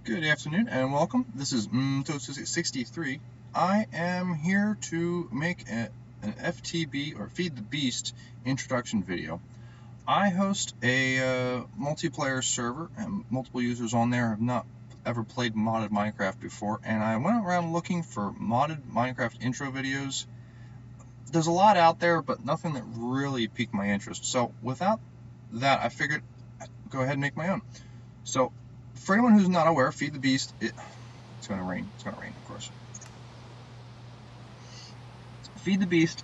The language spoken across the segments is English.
Good afternoon and welcome. This is Ep01. I am here to make an FTB or Feed the Beast introduction video. I host a multiplayer server and multiple users on there have not ever played modded Minecraft before, and I went around looking for modded Minecraft intro videos. There's a lot out there, but nothing that really piqued my interest. So without that, I figured I'd go ahead and make my own. So for anyone who's not aware, Feed the Beast, it's going to rain. It's going to rain, of course. Feed the Beast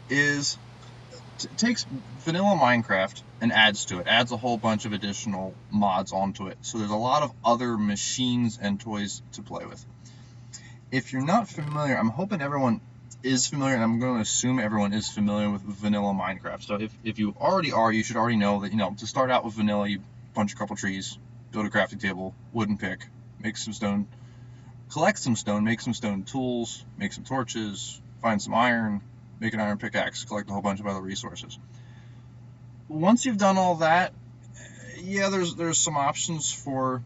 takes vanilla Minecraft and adds to it, adds a whole bunch of additional mods onto it. So there's a lot of other machines and toys to play with. If you're not familiar, I'm hoping everyone is familiar, and I'm going to assume everyone is familiar with vanilla Minecraft. So if you already are, you should already know that, to start out with vanilla, you bunch a couple trees, build a crafting table, wooden pick, make some stone, collect some stone, make some stone tools, make some torches, find some iron, make an iron pickaxe, collect a whole bunch of other resources. Once you've done all that, yeah, there's some options for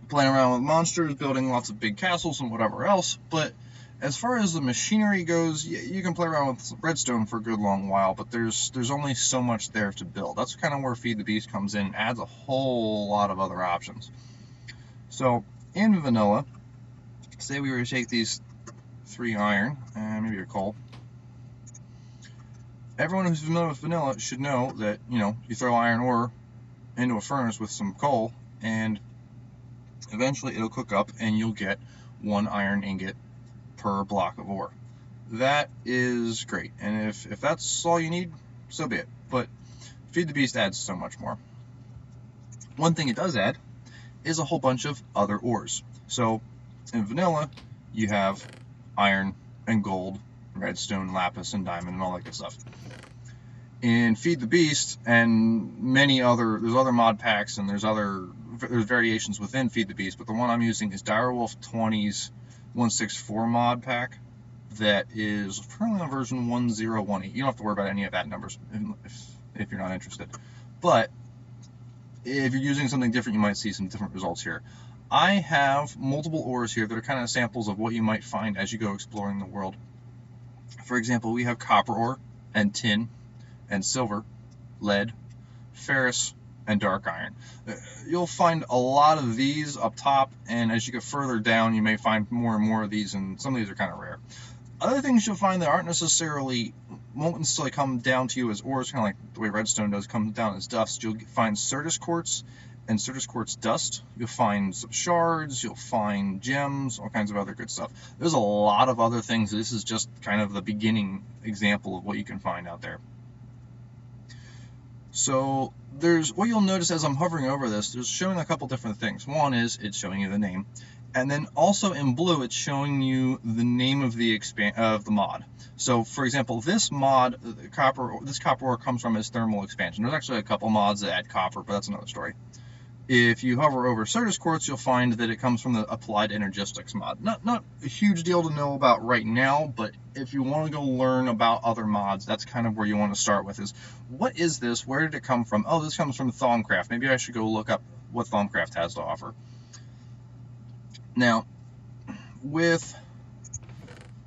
playing around with monsters, building lots of big castles and whatever else, but as far as the machinery goes, you can play around with redstone for a good long while, but there's only so much there to build. That's kind of where Feed the Beast comes in, adds a whole lot of other options. So in vanilla, say we were to take these 3 iron and maybe a coal. Everyone who's familiar with vanilla should know that, you throw iron ore into a furnace with some coal, and eventually it'll cook up and you'll get 1 iron ingot per block of ore. That is great, and if that's all you need, so be it. But Feed the Beast adds so much more. One thing it does add is a whole bunch of other ores. So in vanilla, you have iron and gold, redstone, lapis, and diamond, and all that good stuff. In Feed the Beast and there's other mod packs, and there's variations within Feed the Beast, but the one I'm using is Direwolf 20's 164 mod pack that is currently on version 1018. You don't have to worry about any of that numbers if you're not interested. But if you're using something different, you might see some different results here. I have multiple ores here that are kind of samples of what you might find as you go exploring the world. For example, we have copper ore and tin and silver, lead, ferrous, and dark iron. You'll find a lot of these up top, and as you get further down, you may find more and more of these, and some of these are kind of rare. Other things you'll find that won't necessarily come down to you as ores, kind of like the way redstone does, come down as dust. You'll find Certus quartz and Certus quartz dust. You'll find some shards, you'll find gems, all kinds of other good stuff. There's a lot of other things. This is just kind of the beginning example of what you can find out there. So what you'll notice as I'm hovering over this, there's showing a couple different things. One is it's showing you the name, and then also in blue it's showing you the name of the mod. So for example, this mod, this copper ore comes from its thermal expansion. There's actually a couple mods that add copper, but that's another story. If you hover over Certus quartz, you'll find that it comes from the Applied Energistics mod. Not a huge deal to know about right now, but if you want to go learn about other mods, that's kind of where you want to start with, is what is this? Where did it come from? Oh, this comes from Thaumcraft. Maybe I should go look up what Thaumcraft has to offer. Now, with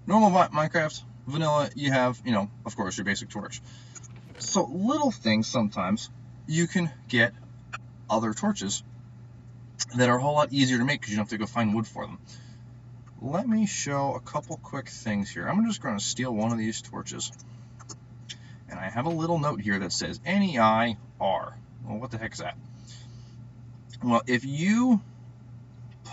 normal Minecraft, vanilla, you have, of course, your basic torch. So little things sometimes you can get other torches that are a whole lot easier to make because you don't have to go find wood for them. Let me show a couple quick things here. I'm just going to steal one of these torches, and I have a little note here that says NEIR. Well, what the heck is that? Well, if you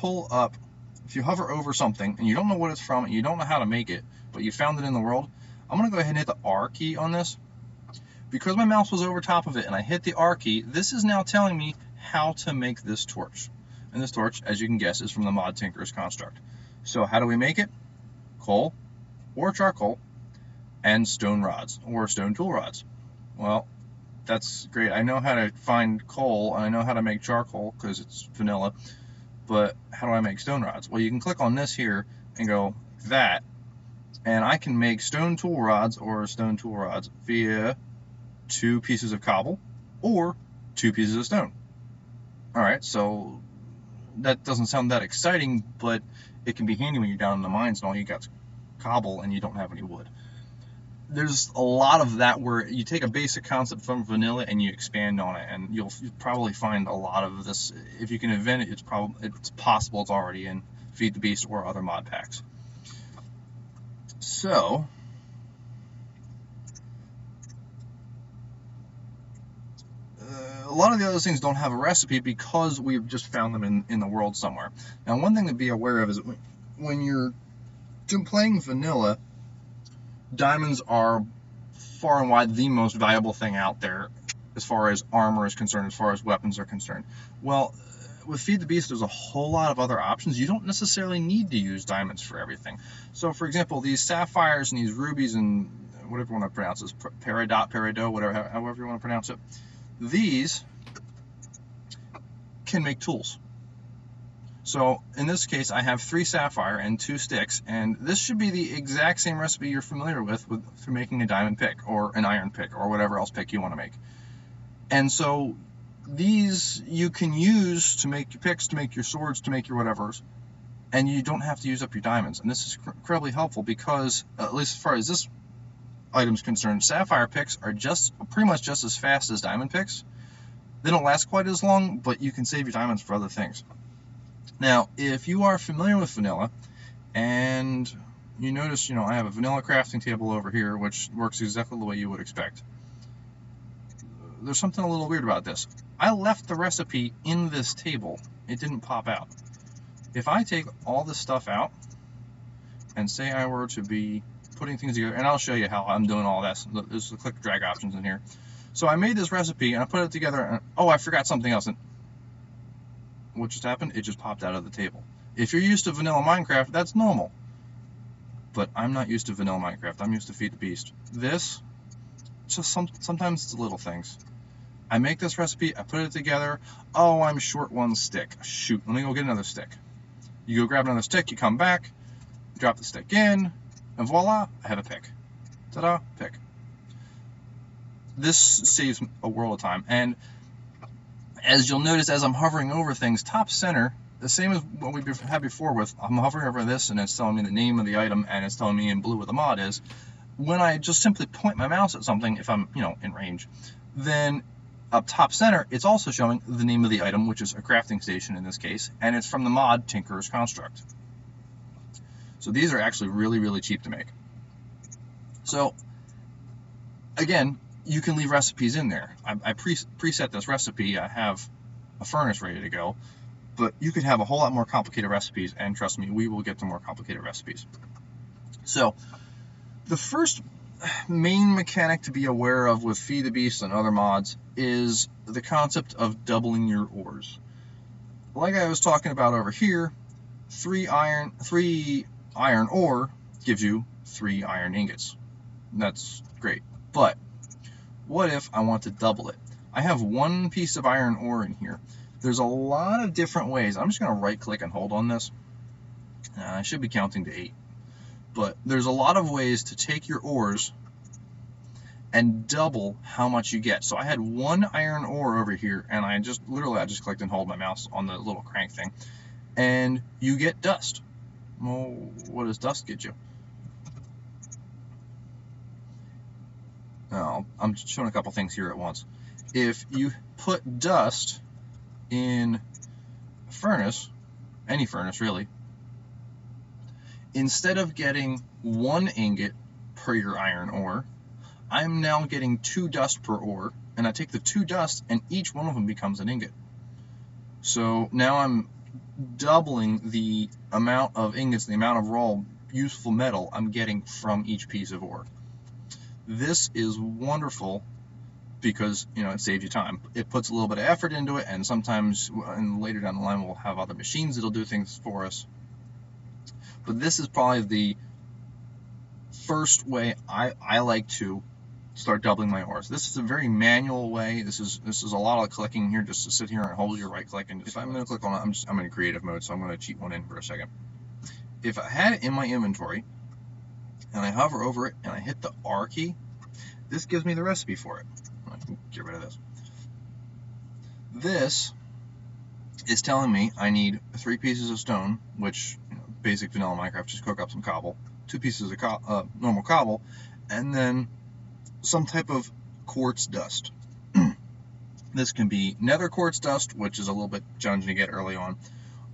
hover over something and you don't know what it's from and you don't know how to make it, but you found it in the world, I'm going to go ahead and hit the R key on this. Because my mouse was over top of it and I hit the R key, this is now telling me how to make this torch. And this torch, as you can guess, is from the Mod Tinker's construct. So how do we make it? Coal or charcoal and stone rods or stone tool rods. Well, that's great. I know how to find coal and I know how to make charcoal because it's vanilla, but how do I make stone rods? Well, you can click on this here and go that, and I can make stone tool rods via 2 pieces of cobble or 2 pieces of stone. Alright, so that doesn't sound that exciting, but it can be handy when you're down in the mines and all you got's cobble and you don't have any wood. There's a lot of that where you take a basic concept from vanilla and you expand on it, and you'll probably find a lot of this. If you can invent it, it's possible it's already in Feed the Beast or other mod packs. So a lot of the other things don't have a recipe because we've just found them in the world somewhere. Now, one thing to be aware of is when you're playing vanilla, diamonds are far and wide the most valuable thing out there as far as armor is concerned, as far as weapons are concerned. Well, with Feed the Beast, there's a whole lot of other options. You don't necessarily need to use diamonds for everything. So, for example, these sapphires and these rubies and whatever you want to pronounce this, peridot, whatever, however you want to pronounce it, these can make tools. So in this case, I have 3 sapphire and 2 sticks, and this should be the exact same recipe you're familiar with for making a diamond pick or an iron pick or whatever else pick you want to make. And so these you can use to make your picks, to make your swords, to make your whatevers, and you don't have to use up your diamonds. And this is incredibly helpful because, at least as far as this item's concerned, sapphire picks are pretty much just as fast as diamond picks. They don't last quite as long, but you can save your diamonds for other things. Now, if you are familiar with vanilla, and you notice, I have a vanilla crafting table over here, which works exactly the way you would expect. There's something a little weird about this. I left the recipe in this table. It didn't pop out. If I take all this stuff out, and say I were to be putting things together, and I'll show you how I'm doing all this. There's the click drag options in here. So I made this recipe, and I put it together, and oh, I forgot something else. And what just happened? It just popped out of the table. If you're used to vanilla Minecraft, that's normal. But I'm not used to vanilla Minecraft. I'm used to Feed the Beast. This, just sometimes it's little things. I make this recipe, I put it together. Oh, I'm short 1 stick. Shoot, let me go get another stick. You go grab another stick, you come back, drop the stick in, and voila, I have a pick. Ta-da, pick. This saves a world of time. And as you'll notice, as I'm hovering over things, top center, the same as what we had before with, I'm hovering over this and it's telling me the name of the item and it's telling me in blue what the mod is. When I just simply point my mouse at something, if I'm, in range, then up top center, it's also showing the name of the item, which is a crafting station in this case, and it's from the mod Tinkerer's Construct. So these are actually really, really cheap to make. So, again, you can leave recipes in there. I preset this recipe. I have a furnace ready to go, but you could have a whole lot more complicated recipes, and trust me, we will get to more complicated recipes. So the first main mechanic to be aware of with Feed the Beast and other mods is the concept of doubling your ores. Like I was talking about over here, 3 iron ore gives you 3 iron ingots. That's great, but what if I want to double it? I have 1 piece of iron ore in here. There's a lot of different ways. I'm just going to right click and hold on this. I should be counting to 8. But there's a lot of ways to take your ores and double how much you get. So I had 1 iron ore over here, and I just clicked and hold my mouse on the little crank thing, and you get dust. Well, what does dust get you? Oh, I'm showing a couple things here at once. If you put dust in a furnace, any furnace really, instead of getting 1 ingot per your iron ore, I'm now getting 2 dust per ore, and I take the 2 dust and each one of them becomes an ingot. So now I'm doubling the amount of ingots, the amount of raw useful metal I'm getting from each piece of ore. This is wonderful because, it saves you time. It puts a little bit of effort into it, and sometimes later down the line we'll have other machines that'll do things for us. But this is probably the first way I like to start doubling my ores. This is a very manual way. This is a lot of clicking here, just to sit here and hold your right click. And if I'm going to click on it, I'm in creative mode, so I'm going to cheat one in for a second. If I had it in my inventory, and I hover over it, and I hit the R key, this gives me the recipe for it. I can get rid of this. This is telling me I need 3 pieces of stone, which, basic vanilla Minecraft, just cook up some cobble, 2 pieces of normal cobble, and then some type of quartz dust. This can be nether quartz dust, which is a little bit challenging to get early on,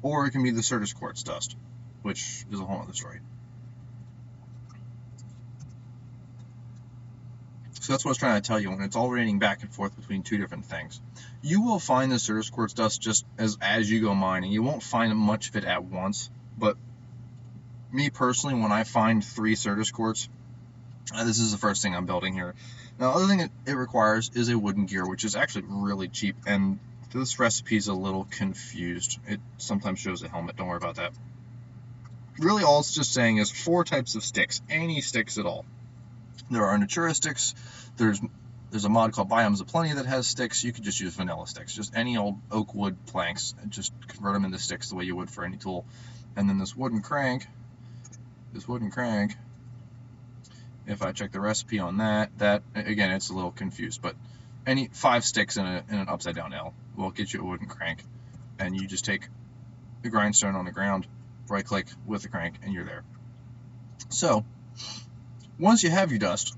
or it can be the Certus quartz dust, which is a whole other story. So that's what I was trying to tell you, when it's alternating back and forth between 2 different things. You will find the Certus quartz dust just as you go mining. You won't find much of it at once, but me personally, when I find 3 Certus quartz, this is the first thing I'm building here. Now, the other thing it requires is a wooden gear, which is actually really cheap, and this recipe is a little confused. It sometimes shows a helmet, don't worry about that. Really, all it's just saying is 4 types of sticks, any sticks at all. There are Natura sticks, there's a mod called Biomes of Plenty that has sticks. You could just use vanilla sticks, just any old oak wood planks, and just convert them into sticks the way you would for any tool. And then this wooden crank, if I check the recipe on that again, it's a little confused, but any 5 sticks in an upside down L will get you a wooden crank, and you just take the grindstone on the ground, right click with the crank, and you're there. So once you have your dust,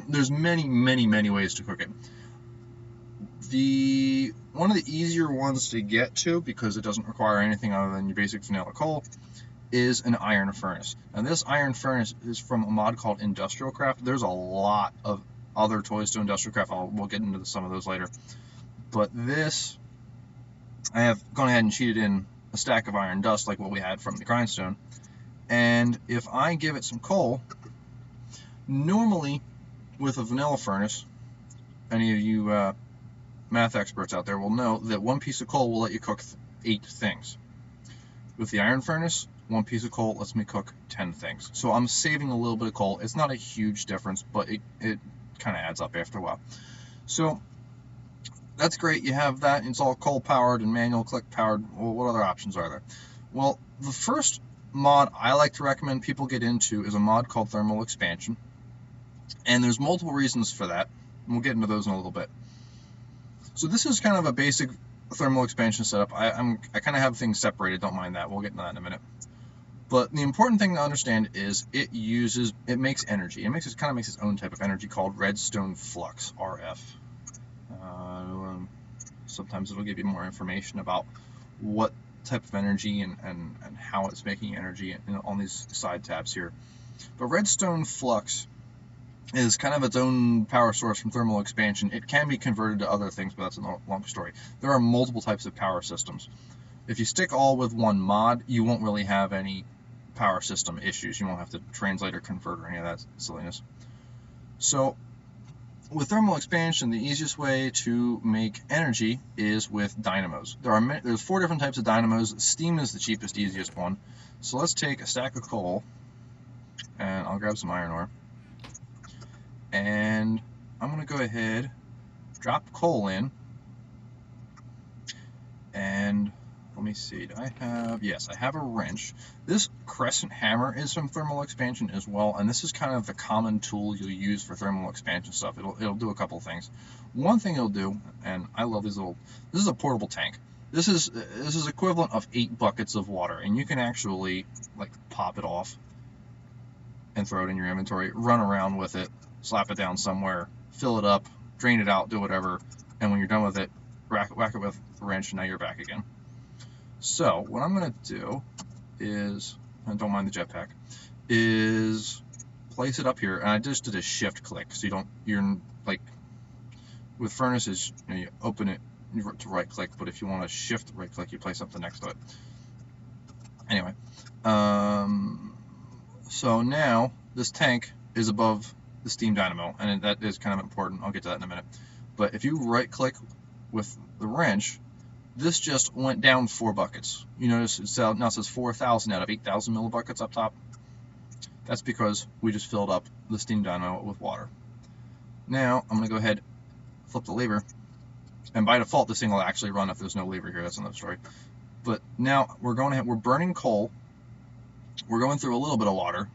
there's many ways to cook it. One of the easier ones to get to, because it doesn't require anything other than your basic vanilla coal, is an iron furnace. And this iron furnace is from a mod called Industrial Craft. There's a lot of other toys to Industrial Craft. We'll get into some of those later. But this, I have gone ahead and cheated in a stack of iron dust like what we had from the grindstone. And if I give it some coal, normally with a vanilla furnace, any of you math experts out there will know that 1 piece of coal will let you cook 8 things. With the iron furnace, 1 piece of coal lets me cook 10 things. So I'm saving a little bit of coal. It's not a huge difference, but it kind of adds up after a while. So that's great. You have that. It's all coal powered and manual click powered. Well, what other options are there? Well, the first mod I like to recommend people get into is a mod called Thermal Expansion. And there's multiple reasons for that. And we'll get into those in a little bit. So this is kind of a basic thermal expansion setup. I kind of have things separated, don't mind that. We'll get into that in a minute. But the important thing to understand is it makes energy. It kind of makes its own type of energy called redstone flux, RF. Sometimes it'll give you more information about what type of energy and how it's making energy on these side tabs here. But redstone flux is kind of its own power source from thermal expansion. It can be converted to other things, but that's a long story. There are multiple types of power systems. If you stick all with one mod, you won't really have any power system issues. You won't have to translate or convert or any of that silliness. So with thermal expansion, the easiest way to make energy is with dynamos. There's 4 different types of dynamos. Steam is the cheapest, easiest one. So let's take a stack of coal, and I'll grab some iron ore. And I'm going to go ahead, drop coal in, and let me see, yes, I have a wrench. This crescent hammer is from thermal expansion as well, and this is kind of the common tool you'll use for thermal expansion stuff. It'll do a couple things. One thing it'll do, and I love this is a portable tank. This is equivalent of 8 buckets of water, and you can actually like pop it off and throw it in your inventory, run around with it, slap it down somewhere, fill it up, drain it out, do whatever, and when you're done with it, whack it with a wrench, and now you're back again. So what I'm going to do is, and don't mind the jetpack, is place it up here, and I just did a shift click, so you're like, with furnaces, you open it to right click, but if you want to shift right click, you place something next to it. Anyway, so now this tank is above the steam dynamo, and that is kind of important. I'll get to that in a minute. But if you right click with the wrench, this just went down 4 buckets. You notice now it says 4,000 out of 8,000 millibuckets up top. That's because we just filled up the steam dynamo with water. Now I'm going to go ahead, flip the lever, and by default this thing will actually run if there's no lever here. That's another story. But now we're burning coal. We're going through a little bit of water.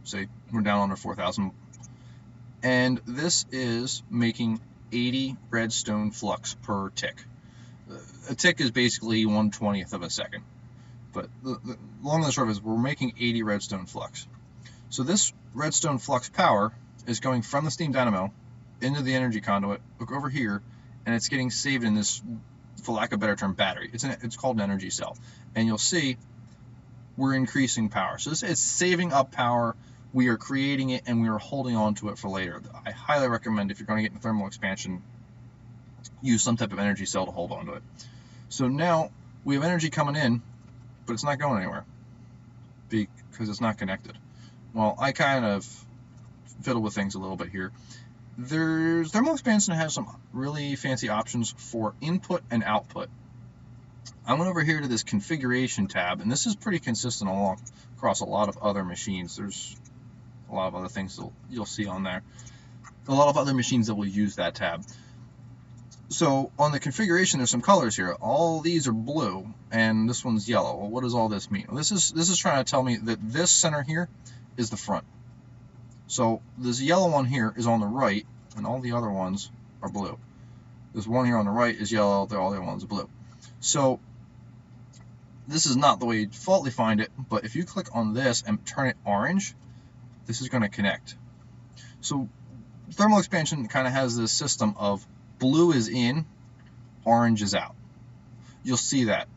Say we're down under 4,000, and this is making 80 redstone flux per tick. a tick is basically 1/20th of a second. But the long and short is we're making 80 redstone flux. So this redstone flux power is going from the steam dynamo into the energy conduit, look over here, and it's getting saved in this, for lack of a better term, battery. It's called an energy cell. And you'll see we're increasing power. So it's saving up power, we are creating it, and we are holding on to it for later. I highly recommend, if you're going to get into thermal expansion, use some type of energy cell to hold on to it. So now we have energy coming in, but it's not going anywhere because it's not connected. Well, I kind of fiddle with things a little bit here. Thermal expansion has some really fancy options for input and output. I went over here to this configuration tab, and this is pretty consistent across a lot of other machines. There's a lot of other things that you'll see on there. A lot of other machines that will use that tab. So on the configuration, there's some colors here. All these are blue, and this one's yellow. Well, what does all this mean? Well, this is trying to tell me that this center here is the front. So this yellow one here is on the right, and all the other ones are blue. This one here on the right is yellow, all the other ones are blue. So this is not the way you defaultly find it, but if you click on this and turn it orange, this is going to connect. So thermal expansion kind of has this system of blue is in, orange is out. You'll see that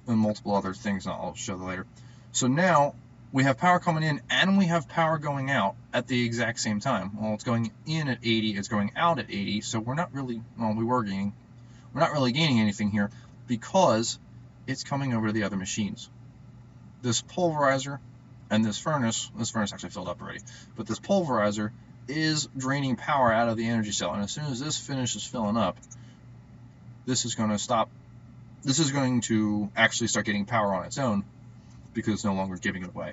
in multiple other things, and I'll show that later. So now we have power coming in and we have power going out at the exact same time. Well, it's going in at 80, it's going out at 80, so we're not really, well, we're not really gaining anything here because it's coming over to the other machines. This pulverizer and this furnace actually filled up already, but this pulverizer is draining power out of the energy cell, and as soon as this finishes filling up, this is going to stop. This is going to actually start getting power on its own because it's no longer giving it away.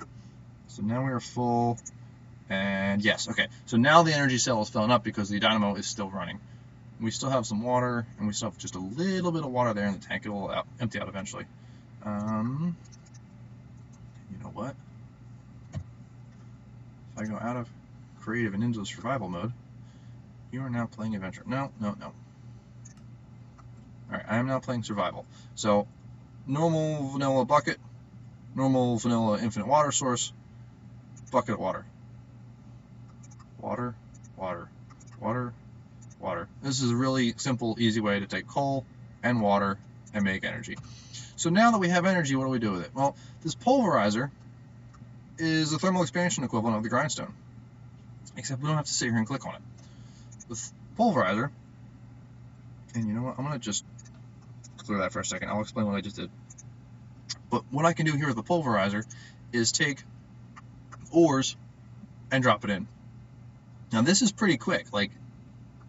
So now we are full, and yes, okay. So now the energy cell is filling up because the dynamo is still running. We still have some water, and we still have just a little bit of water there in the tank. It will empty out eventually. You know what? If I go out of creative and into survival mode, you are now playing adventure. No. Alright, I am now playing survival. So, normal vanilla bucket, normal vanilla infinite water source, bucket of water. Water, water, water, water. This is a really simple, easy way to take coal and water and make energy. So now that we have energy, what do we do with it? Well, this pulverizer is the thermal expansion equivalent of the grindstone, except we don't have to sit here and click on it. With pulverizer, and you know what, I'm going to just clear that for a second. I'll explain what I just did. But what I can do here with the pulverizer is take ores and drop it in. Now this is pretty quick, like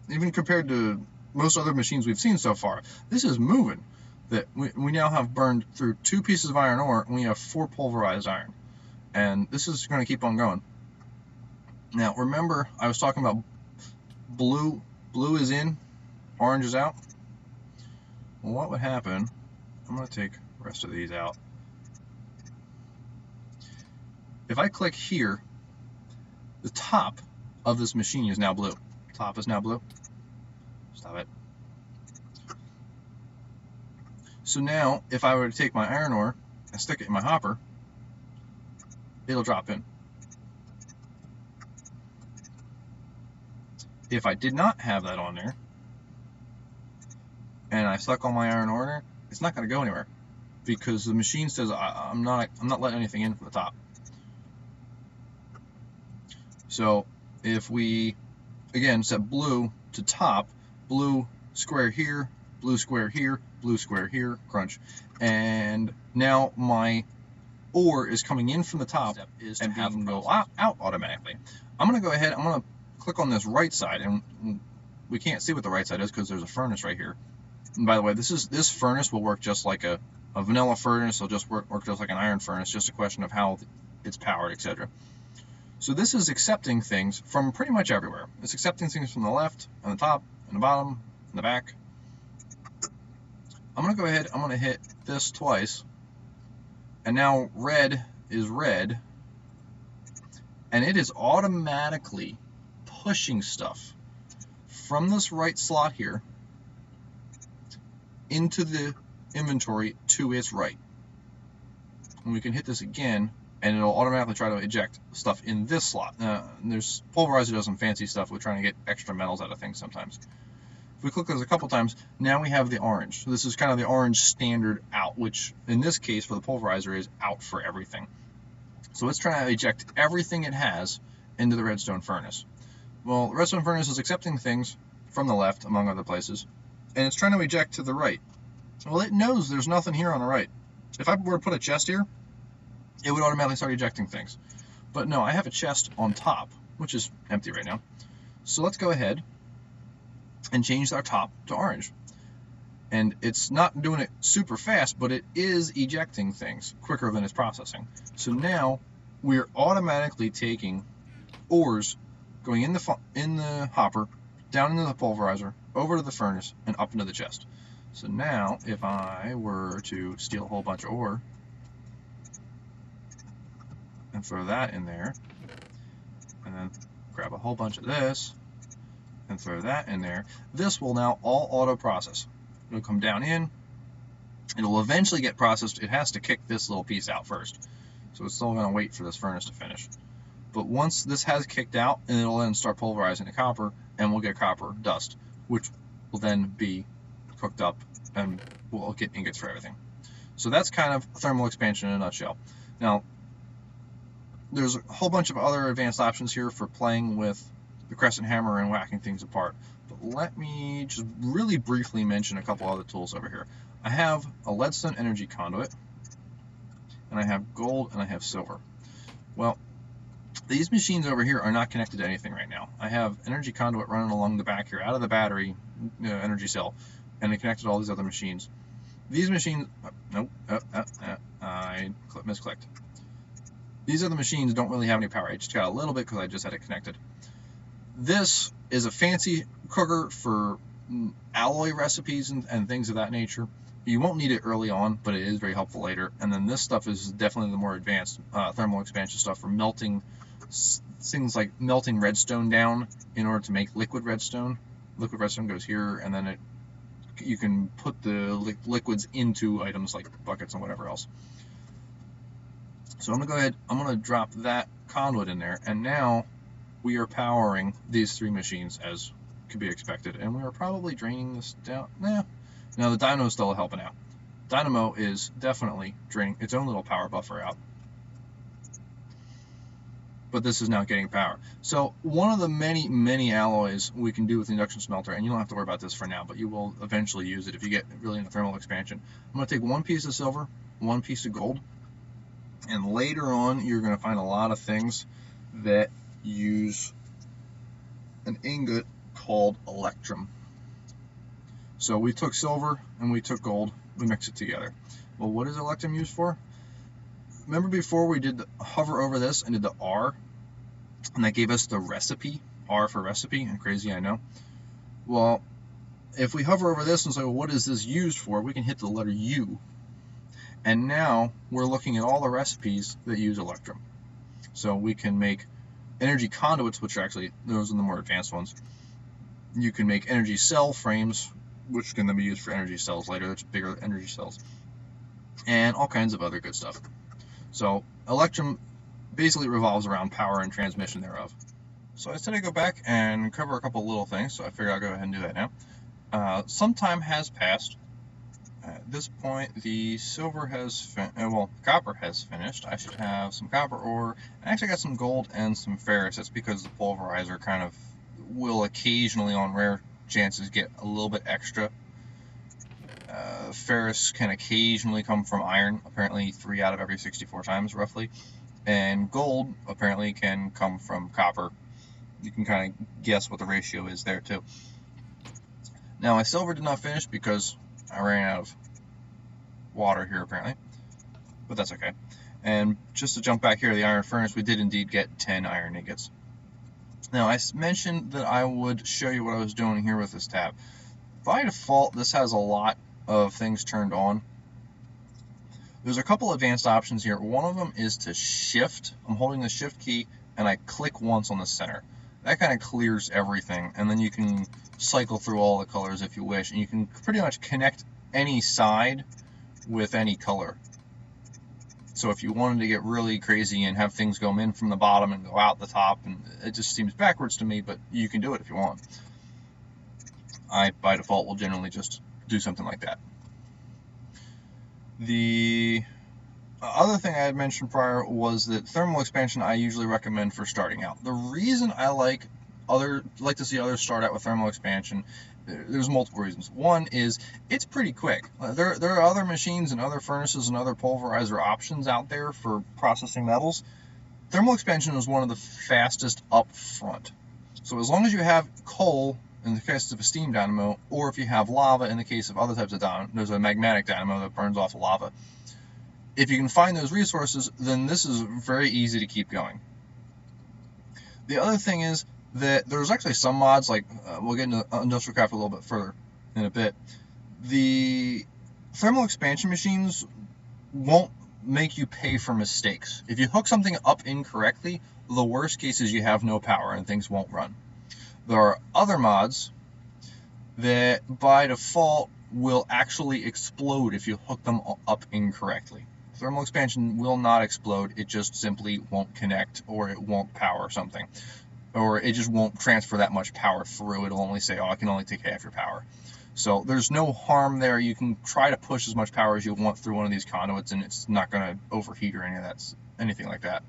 even compared to most other machines we've seen so far. This is moving. That we now have burned through 2 pieces of iron ore, and we have 4 pulverized iron. And this is going to keep on going. Now remember, I was talking about blue is in, orange is out. Well, what would happen, I'm going to take the rest of these out. If I click here, the top of this machine is now blue. Top is now blue. Stop it. So now, if I were to take my iron ore and stick it in my hopper, it'll drop in. If I did not have that on there, and I stuck all my iron ore in there, it's not going to go anywhere because the machine says I'm not letting anything in from the top. So if we again set blue to top, blue square here, blue square here, blue square here, crunch, and now my ore is coming in from the top and have them go out automatically. I'm going to go ahead, I'm going to click on this right side, and we can't see what the right side is because there's a furnace right here. And by the way, this furnace will work just like a vanilla furnace. It'll just work just like an iron furnace, just a question of how it's powered, etc. So this is accepting things from pretty much everywhere. It's accepting things from the left, and the top, and the bottom, and the back. I'm going to go ahead, I'm going to hit this twice, and now red is red, and it is automatically pushing stuff from this right slot here into the inventory to its right. And we can hit this again, and it'll automatically try to eject stuff in this slot. There's Pulverizer does some fancy stuff with trying to get extra metals out of things sometimes. If we click this a couple times, now we have the orange. So this is kind of the orange standard out, which in this case for the Pulverizer is out for everything. So it's trying to eject everything it has into the redstone furnace. Well, the redstone furnace is accepting things from the left, among other places, and it's trying to eject to the right. Well, it knows there's nothing here on the right. If I were to put a chest here, it would automatically start ejecting things. But no, I have a chest on top, which is empty right now. So let's go ahead and change our top to orange. And it's not doing it super fast, but it is ejecting things quicker than it's processing. So now we're automatically taking ores, going in the hopper, down into the pulverizer, over to the furnace, and up into the chest. So now, if I were to steal a whole bunch of ore and throw that in there, and then grab a whole bunch of this and throw that in there, this will now all auto-process. It'll come down in, it'll eventually get processed. It has to kick this little piece out first. So it's still going to wait for this furnace to finish. But once this has kicked out, and it'll then start pulverizing the copper, and we'll get copper dust, which will then be cooked up, and we'll get ingots for everything. So that's kind of thermal expansion in a nutshell. Now, there's a whole bunch of other advanced options here for playing with the crescent hammer and whacking things apart. But let me just really briefly mention a couple other tools over here. I have a leadstone energy conduit, and I have gold, and I have silver. Well, these machines over here are not connected to anything right now. I have energy conduit running along the back here, out of the battery energy cell, and they connected to all these other machines. These machines, I misclicked. These other machines don't really have any power. I just got a little bit because I just had it connected. This is a fancy cooker for alloy recipes and things of that nature. You won't need it early on, but it is very helpful later. And then this stuff is definitely the more advanced thermal expansion stuff for melting things like melting redstone down in order to make liquid redstone. Liquid redstone goes here, and then you can put the liquids into items like buckets and whatever else. So I'm going to go ahead, I'm going to drop that conduit in there, and now we are powering these three machines as could be expected, and we are probably draining this down. Now the dynamo is still helping out. Dynamo is definitely draining its own little power buffer out, but this is now getting power. So one of the many alloys we can do with the induction smelter, and you don't have to worry about this for now, but you will eventually use it if you get really into thermal expansion. I'm going to take one piece of silver, one piece of gold, and later on you're going to find a lot of things that use an ingot called electrum. So we took silver and we took gold, we mix it together. Well, what is electrum used for? Remember before we did the hover over this and did the R, and that gave us the recipe, R for recipe, and crazy I know. Well, if we hover over this and say, well, what is this used for, we can hit the letter U. And now we're looking at all the recipes that use electrum. So we can make energy conduits, which are actually, those are the more advanced ones. You can make energy cell frames, which can then be used for energy cells later. That's bigger energy cells. And all kinds of other good stuff. So electrum basically revolves around power and transmission thereof. So I said I'd go back and cover a couple little things, so I figured I'll go ahead and do that now. Some time has passed. At this point, the silver has copper has finished. I should have some copper ore. I actually got some gold and some ferrous. That's because the pulverizer kind of will occasionally, on rare chances, get a little bit extra. Ferrous can occasionally come from iron, apparently 3 out of every 64 times, roughly. And gold, apparently, can come from copper. You can kind of guess what the ratio is there, too. Now, my silver did not finish because I ran out of water here, apparently. But that's okay. And just to jump back here to the iron furnace, we did indeed get 10 iron ingots. Now, I mentioned that I would show you what I was doing here with this tab. By default, this has a lot of things turned on. There's a couple advanced options here. One of them is to shift. I'm holding the shift key and I click once on the center. That kind of clears everything, and then you can cycle through all the colors if you wish, and you can pretty much connect any side with any color. So if you wanted to get really crazy and have things go in from the bottom and go out the top, and it just seems backwards to me, but you can do it if you want. I, by default, will generally just do something like that. The other thing I had mentioned prior was that thermal expansion I usually recommend for starting out. The reason I like to see others start out with thermal expansion, there's multiple reasons. One is it's pretty quick. There are other machines and other furnaces and other pulverizer options out there for processing metals. Thermal expansion is one of the fastest up front. So as long as you have coal in the case of a steam dynamo, or if you have lava in the case of other types of dynamo, there's a magmatic dynamo that burns off lava. If you can find those resources, then this is very easy to keep going. The other thing is that there's actually some mods, like we'll get into industrial craft a little bit further in a bit. The thermal expansion machines won't make you pay for mistakes. If you hook something up incorrectly, the worst case is you have no power and things won't run. There are other mods that by default will actually explode if you hook them up incorrectly. Thermal expansion will not explode, it just simply won't connect, or it won't power something. Or it just won't transfer that much power through. It'll only say, oh, I can only take half your power. So there's no harm there. You can try to push as much power as you want through one of these conduits, and it's not going to overheat or anything like that.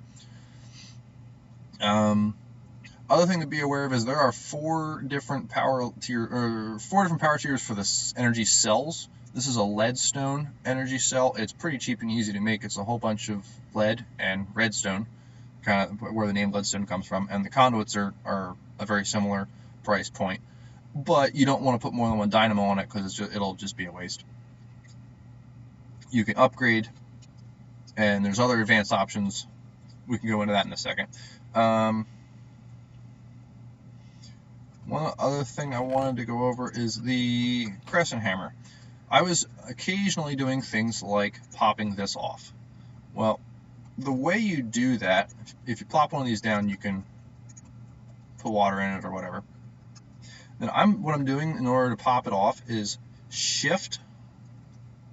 Other thing to be aware of is there are four different power tiers for the energy cells. This is a leadstone energy cell. It's pretty cheap and easy to make. It's a whole bunch of lead and redstone, kind of where the name leadstone comes from, and the conduits are a very similar price point. But you don't want to put more than one dynamo on it because it'll just be a waste. You can upgrade, and there's other advanced options. We can go into that in a second. One other thing I wanted to go over is the crescent hammer. I was occasionally doing things like popping this off. Well, the way you do that, if you plop one of these down, you can put water in it or whatever. Then what I'm doing in order to pop it off is shift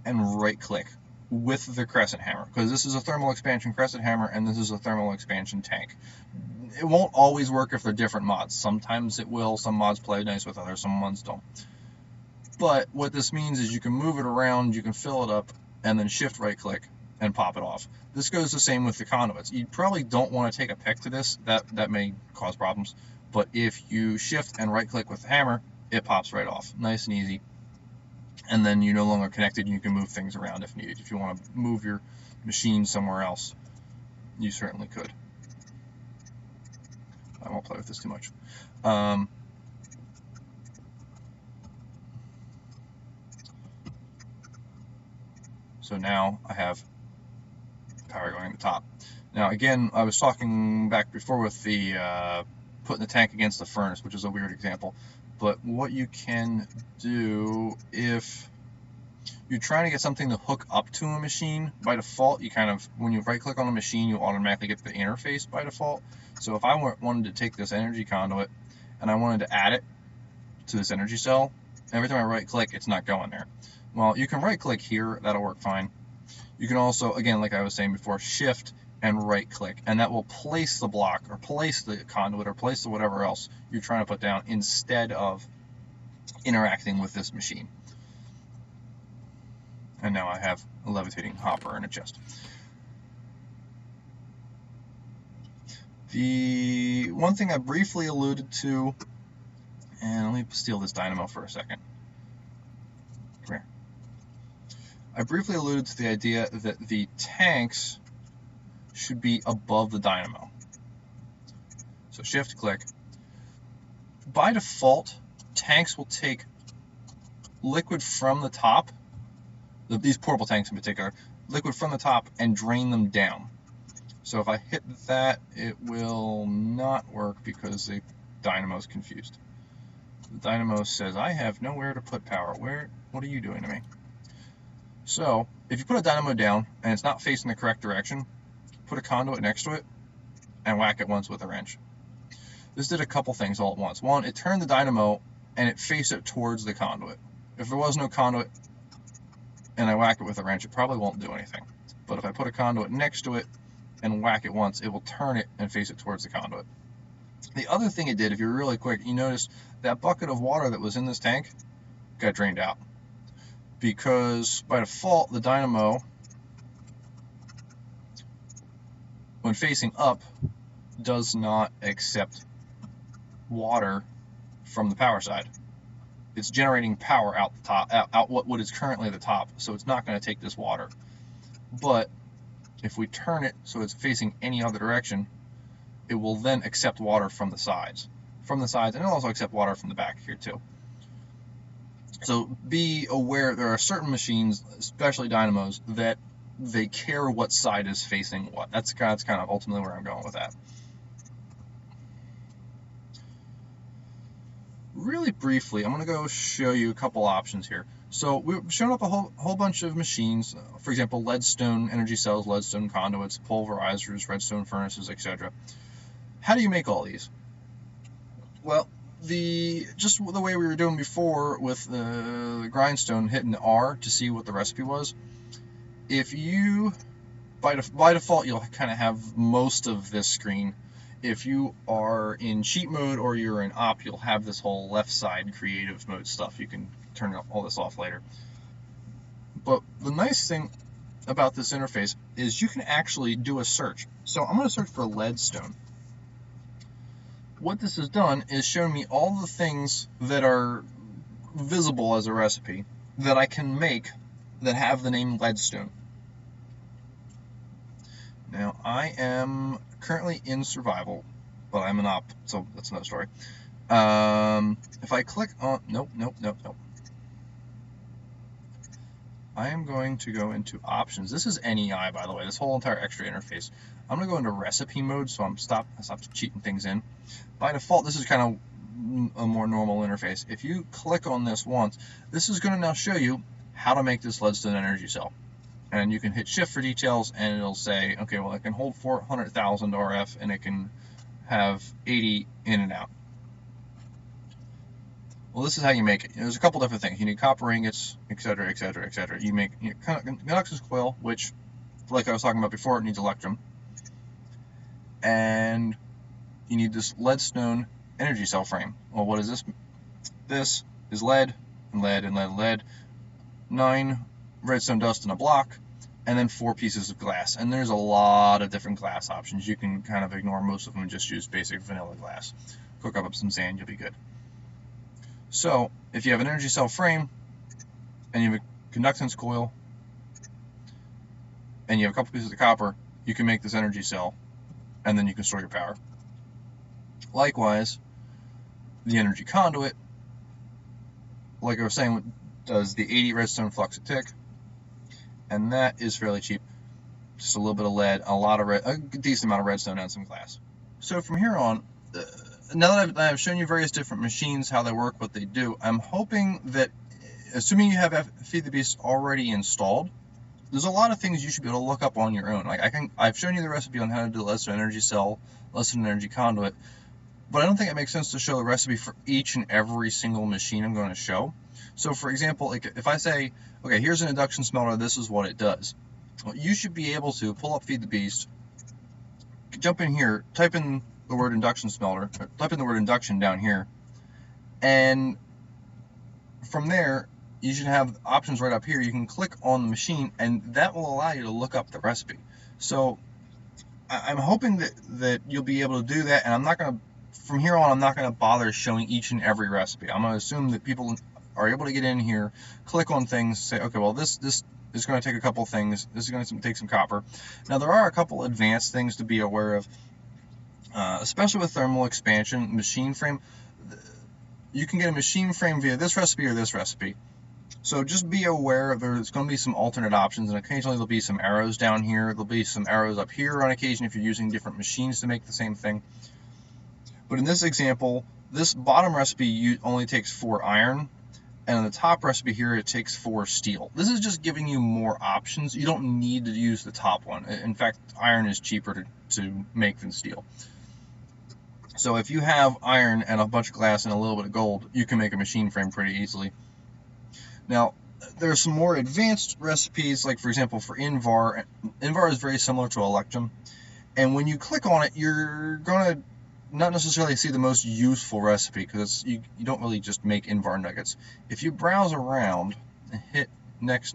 and right click with the crescent hammer, because this is a thermal expansion crescent hammer and this is a thermal expansion tank. It won't always work if they're different mods. Sometimes it will. Some mods play nice with others, some mods don't. But what this means is you can move it around, you can fill it up, and then shift right click and pop it off. This goes the same with the conduits. You probably don't want to take a pick to this. That may cause problems. But if you shift and right click with the hammer, it pops right off. Nice and easy. And then you're no longer connected and you can move things around if needed. If you want to move your machine somewhere else, you certainly could. I won't play with this too much. So now I have power going at the top. Now again, I was talking back before with the putting the tank against the furnace, which is a weird example. But what you can do if you're trying to get something to hook up to a machine, by default, when you right click on a machine, you automatically get the interface by default. So if I wanted to take this energy conduit and I wanted to add it to this energy cell, every time I right click, it's not going there. Well, you can right click here, that'll work fine. You can also, again, like I was saying before, shift and right click, and that will place the block or place the conduit or place the whatever else you're trying to put down instead of interacting with this machine. And now I have a levitating hopper and a chest. The one thing I briefly alluded to, and let me steal this dynamo for a second. Come here. I briefly alluded to the idea that the tanks should be above the dynamo. So shift click. By default, tanks will take liquid from the top, these portable tanks in particular, liquid from the top and drain them down. So if I hit that, it will not work because the dynamo is confused. The dynamo says, I have nowhere to put power. What are you doing to me? So if you put a dynamo down and it's not facing the correct direction, put a conduit next to it and whack it once with a wrench. This did a couple things all at once. One, it turned the dynamo and it faced it towards the conduit. If there was no conduit, and I whack it with a wrench, it probably won't do anything. But if I put a conduit next to it and whack it once, it will turn it and face it towards the conduit. The other thing it did, if you're really quick, you notice that bucket of water that was in this tank got drained out. Because by default, the dynamo, when facing up, does not accept water from the power side. It's generating power out the top, out what is currently the top, so it's not going to take this water. But if we turn it so it's facing any other direction, it will then accept water from the sides, and it'll also accept water from the back here too. So be aware, there are certain machines, especially dynamos, that they care what side is facing what. That's kind of ultimately where I'm going with that. Really briefly, I'm going to go show you a couple options here. So we've shown up a whole bunch of machines, for example, leadstone energy cells, leadstone conduits, pulverizers, redstone furnaces, etc. How do you make all these? Well, just the way we were doing before with the grindstone, hitting R to see what the recipe was. If you, by default, you'll kind of have most of this screen. If you are in cheat mode or you're in op, you'll have this whole left side creative mode stuff. You can turn all this off later. But the nice thing about this interface is you can actually do a search. So I'm going to search for leadstone. What this has done is shown me all the things that are visible as a recipe that I can make that have the name leadstone. Now, I am currently in survival, but I'm an op, so that's another story. If I click on, nope. I am going to go into options. This is NEI, by the way, this whole entire extra interface. I'm going to go into recipe mode, so I stop cheating things in. By default, this is kind of a more normal interface. If you click on this once, this is going to now show you how to make this leadstone energy cell. And you can hit shift for details, and it'll say, okay, well, it can hold 400,000 RF, and it can have 80 in and out. Well, this is how you make it. There's a couple different things. You need copper ingots, etc., etc., etc. You make conductance coil, which, like I was talking about before, it needs electrum. And you need this leadstone energy cell frame. Well, what is this? This is lead, and lead, and lead, and lead. 9 redstone dust in a block, and then 4 pieces of glass. And there's a lot of different glass options. You can kind of ignore most of them and just use basic vanilla glass. Cook up some sand, you'll be good. So, if you have an energy cell frame, and you have a conductance coil, and you have a couple pieces of copper, you can make this energy cell, and then you can store your power. Likewise, the energy conduit, like I was saying, does the 80 redstone flux a tick, and that is fairly cheap. Just a little bit of lead, a decent amount of redstone, and some glass. So from here on, now that I've shown you various different machines, how they work, what they do, I'm hoping that, assuming you have FTB Beast already installed, there's a lot of things you should be able to look up on your own. Like I've shown you the recipe on how to do leadstone energy cell, leadstone energy conduit, but I don't think it makes sense to show the recipe for each and every single machine I'm going to show. So for example, like if I say, okay, here's an induction smelter, this is what it does. Well, you should be able to pull up Feed the Beast, jump in here, type in the word induction smelter, type in the word induction down here, and from there, you should have options right up here. You can click on the machine, and that will allow you to look up the recipe. So I'm hoping that you'll be able to do that, and I'm not going to, from here on, I'm not going to bother showing each and every recipe. I'm going to assume that people are able to get in here, click on things, say, okay, well, this is going to take a couple things. This is going to take some copper. Now, there are a couple advanced things to be aware of, especially with thermal expansion, machine frame. You can get a machine frame via this recipe or this recipe. So just be aware there's going to be some alternate options, and occasionally there'll be some arrows down here. There'll be some arrows up here on occasion if you're using different machines to make the same thing. But in this example, this bottom recipe only takes 4 iron, and on the top recipe here, it takes 4 steel. This is just giving you more options. You don't need to use the top one. In fact, iron is cheaper to make than steel. So if you have iron and a bunch of glass and a little bit of gold, you can make a machine frame pretty easily. Now, There's some more advanced recipes, like for example for Invar. Invar is very similar to Electrum, and when you click on it, you're gonna not necessarily see the most useful recipe, because you don't really just make Invar nuggets. If you browse around and hit next,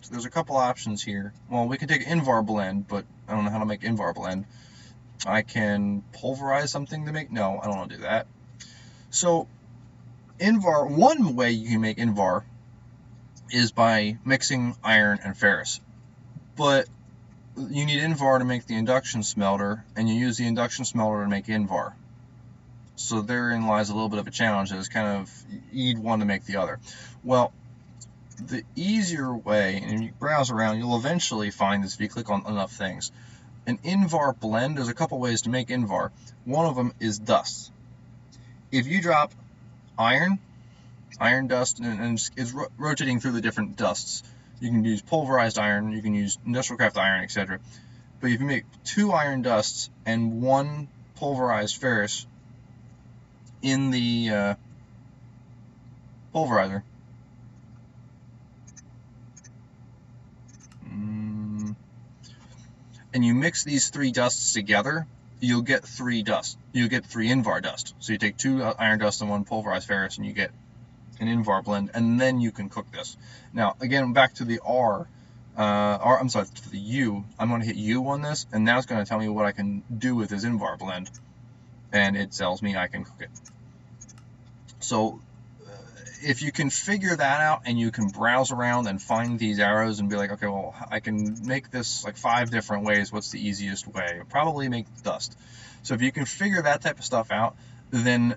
there's a couple options here. Well, we can take Invar blend, but I don't know how to make Invar blend. I can pulverize something to make, no, I don't want to do that. So Invar, one way you can make Invar is by mixing iron and ferrous, but you need Invar to make the induction smelter, and you use the induction smelter to make Invar. So therein lies a little bit of a challenge. It's kind of, you'd one to make the other. Well, the easier way, and you browse around, you'll eventually find this if you click on enough things. An Invar blend, there's a couple ways to make Invar. One of them is dust. If you drop iron dust, and it's rotating through the different dusts. You can use pulverized iron, you can use industrial craft iron, etc. But if you make 2 iron dusts and 1 pulverized ferrous in the pulverizer, and you mix these 3 dusts together, you'll get 3 dust. You'll get 3 Invar dust. So you take 2 iron dust and 1 pulverized ferrous, and you get an Invar blend, and then you can cook this. Now, again, back to the I'm sorry, to the U. I'm going to hit U on this, and now it's going to tell me what I can do with this Invar blend, and it tells me I can cook it. So if you can figure that out, and you can browse around and find these arrows and be like, okay, well, I can make this like 5 different ways. What's the easiest way? Probably make dust. So if you can figure that type of stuff out, then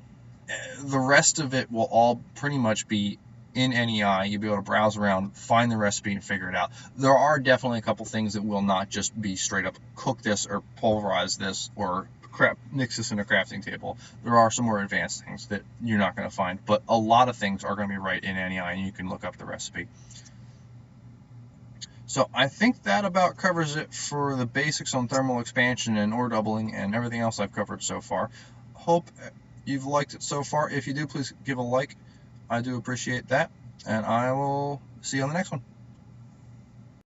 the rest of it will all pretty much be in NEI. You'll be able to browse around, find the recipe, and figure it out. There are definitely a couple things that will not just be straight up cook this or pulverize this or mix this in a crafting table. There are some more advanced things that you're not going to find, but a lot of things are going to be right in NEI, and you can look up the recipe. So I think that about covers it for the basics on thermal expansion and ore doubling and everything else I've covered so far. Hope you've liked it so far. If you do, please give a like. I do appreciate that, and I will see you on the next one.